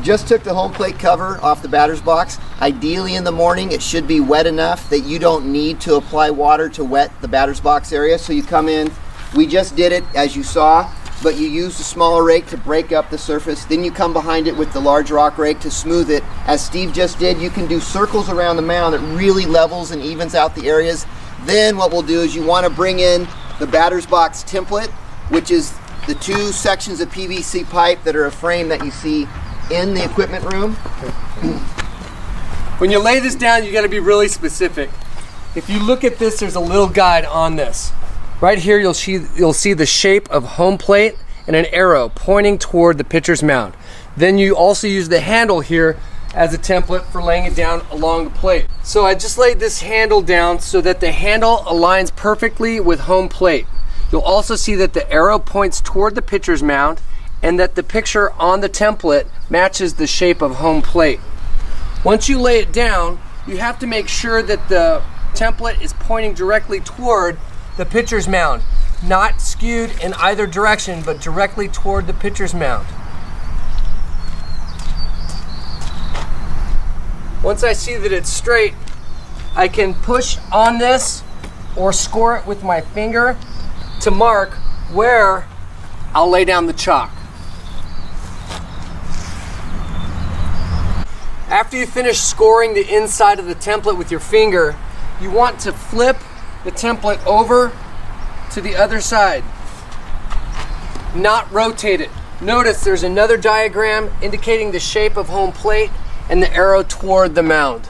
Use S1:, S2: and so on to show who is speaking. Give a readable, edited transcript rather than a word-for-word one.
S1: just took the home plate cover off the batter's box. Ideally in the morning it should be wet enough that you don't need to apply water to wet the batter's box area. So you come in, we just did it as you saw, but you use the smaller rake to break up the surface. Then you come behind it with the large rock rake to smooth it. As Steve just did, you can do circles around the mound that really levels and evens out the areas. Then what we'll do is you want to bring in the batter's box template, which is the 2 sections of PVC pipe that are a frame that you see in the equipment room.
S2: When you lay this down, you got to be really specific. If you look at this, there's a little guide on this. Right here, you'll see the shape of home plate and an arrow pointing toward the pitcher's mound. Then you also use the handle here as a template for laying it down along the plate. So I just laid this handle down so that the handle aligns perfectly with home plate. You'll also see that the arrow points toward the pitcher's mound and that the picture on the template matches the shape of home plate. Once you lay it down, you have to make sure that the template is pointing directly toward the pitcher's mound, not skewed in either direction, but directly toward the pitcher's mound. Once I see that it's straight, I can push on this or score it with my finger to mark where I'll lay down the chalk. After you finish scoring the inside of the template with your finger, you want to flip the template over to the other side, not rotate it. Notice there's another diagram indicating the shape of home plate and the arrow toward the mound.